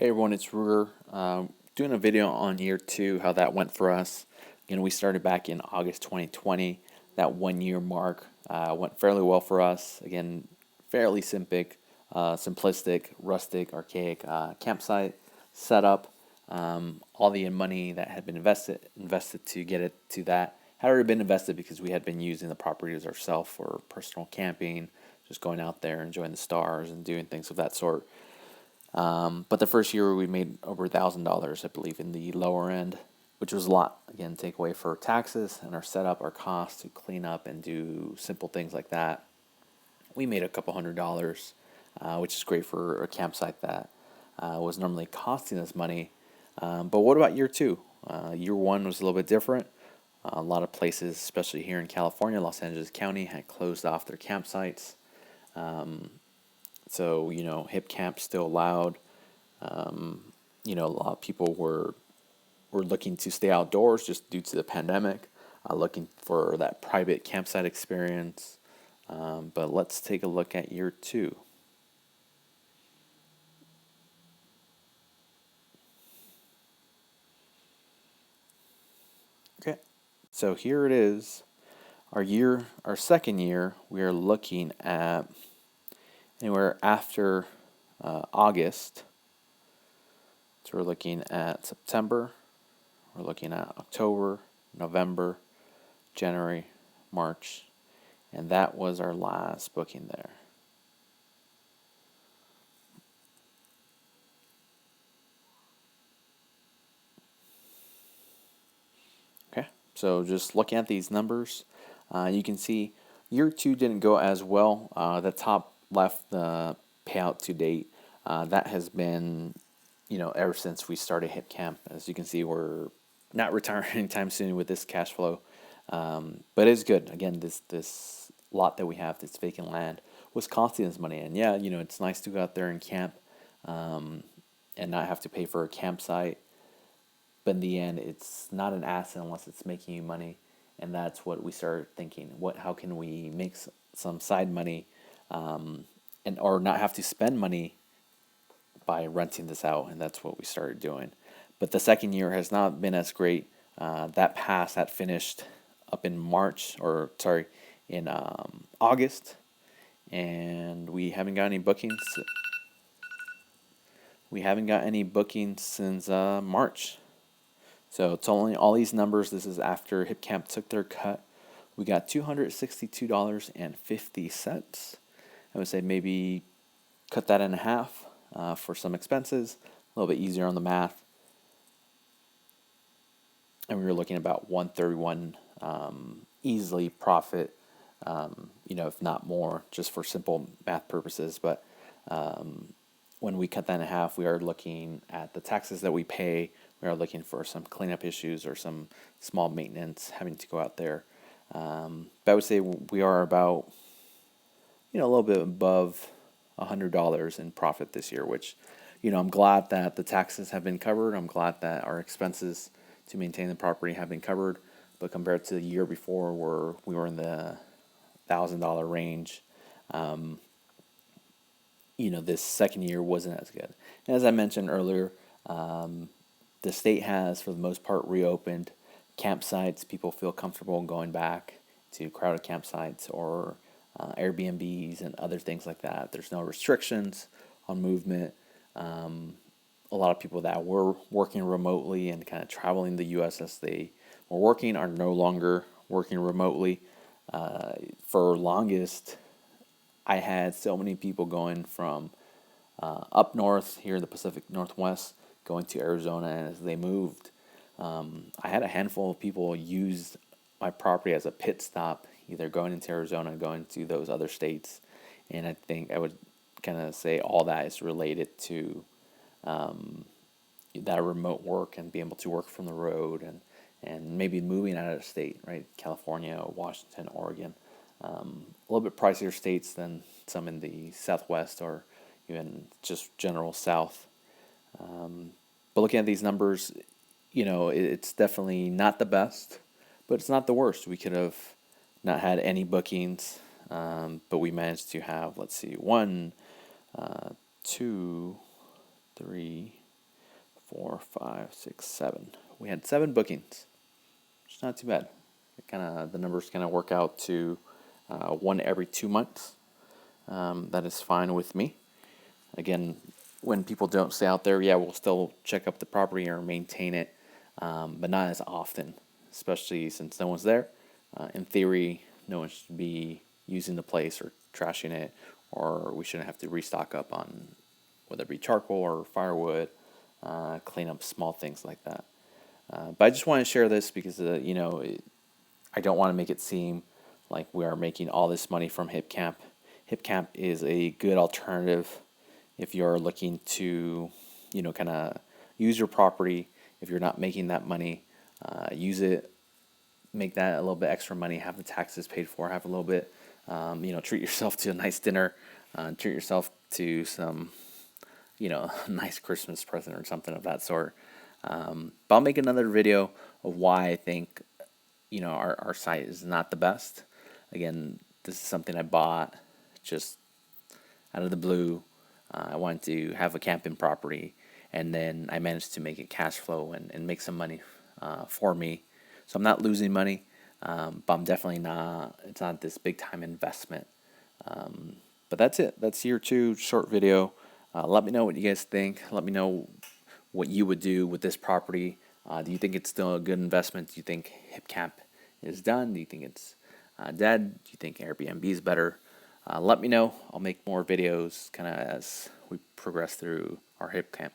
Hey everyone, it's Ruger. Doing a video on year two, how that went for us. We started back in August 2020. That 1 year mark went fairly well for us. Again, fairly simplistic, rustic, archaic campsite setup. All the money that had been invested to get it to that had already been invested because we had been using the properties ourselves for personal camping, just going out there, enjoying the stars, and doing things of that sort. But the first year we made over $1,000, I believe, in the lower end, which was a lot. Again, take away for taxes and our setup, our costs to clean up and do simple things like that. We made a couple $100, which is great for a campsite that was normally costing us money. But what about year two? Year one was a little bit different. A lot of places, especially here in California, Los Angeles County, had closed off their campsites. So, Hipcamp still allowed. A lot of people were looking to stay outdoors just due to the pandemic, looking for that private campsite experience. But let's take a look at year two. Okay, so here it is. Our second year, we are looking at anywhere after August. So we're looking at September, we're looking at October, November, January, March, and that was our last booking there. Okay, so just looking at these numbers, you can see year two didn't go as well. The top left, the payout to date, that has been, ever since we started Hipcamp. As you can see, we're not retiring anytime soon with this cash flow, but it's good. Again, this lot that we have, this vacant land, was costing us money, and yeah, it's nice to go out there and camp, and not have to pay for a campsite. But in the end, it's not an asset unless it's making you money, and that's what we started thinking. How can we make some side money, and or not have to spend money by renting this out, and that's what we started doing. But the second year has not been as great. That finished up in in August, and we haven't got any bookings. We haven't got any bookings since March. So it's only all these numbers. This is after Hipcamp took their cut. We got $262.50. I would say maybe cut that in half for some expenses. A little bit easier on the math. And we were looking at about 131 easily profit, if not more, just for simple math purposes. But when we cut that in half, we are looking at the taxes that we pay. We are looking for some cleanup issues or some small maintenance having to go out there. But I would say we are about, a little bit above $100 in profit this year, which, I'm glad that the taxes have been covered. I'm glad that our expenses to maintain the property have been covered. But compared to the year before, where we were in the $1,000 range, this second year wasn't as good. And as I mentioned earlier, the state has, for the most part, reopened campsites. People feel comfortable going back to crowded campsites or Airbnbs and other things like that. There's no restrictions on movement. A lot of people that were working remotely and kind of traveling the U.S. as they were working are no longer working remotely. For longest, I had so many people going from up north here in the Pacific Northwest going to Arizona, and as they moved, I had a handful of people use my property as a pit stop, either going into Arizona or going to those other states. And I think I would kind of say all that is related to that remote work and being able to work from the road, and maybe moving out of the state, right? California, Washington, Oregon. A little bit pricier states than some in the Southwest or even just general South. But looking at these numbers, it's definitely not the best, but it's not the worst. We could have not had any bookings, but we managed to have, let's see, 1, 2, 3, 4, 5, 6, 7. We had 7 bookings. It's not too bad. The numbers kind of work out to one every 2 months. That is fine with me. Again, when people don't stay out there, yeah, we'll still check up the property or maintain it, but not as often, especially since no one's there. In theory, no one should be using the place or trashing it, or we shouldn't have to restock up on whether it be charcoal or firewood, clean up small things like that. But I just want to share this because, I don't want to make it seem like we are making all this money from Hipcamp. Hipcamp is a good alternative if you're looking to, kind of use your property. If you're not making that money, use it, make that a little bit extra money, have the taxes paid for, have a little bit, treat yourself to a nice dinner, treat yourself to some, nice Christmas present or something of that sort. But I'll make another video of why I think, our site is not the best. Again, this is something I bought just out of the blue. I wanted to have a camping property, and then I managed to make it cash flow and make some money for me. So I'm not losing money, but I'm definitely not, it's not this big time investment. But that's it. That's year 2, short video. Let me know what you guys think. Let me know what you would do with this property. Do you think it's still a good investment? Do you think Hipcamp is done? Do you think it's dead? Do you think Airbnb is better? Let me know. I'll make more videos kind of as we progress through our Hipcamp.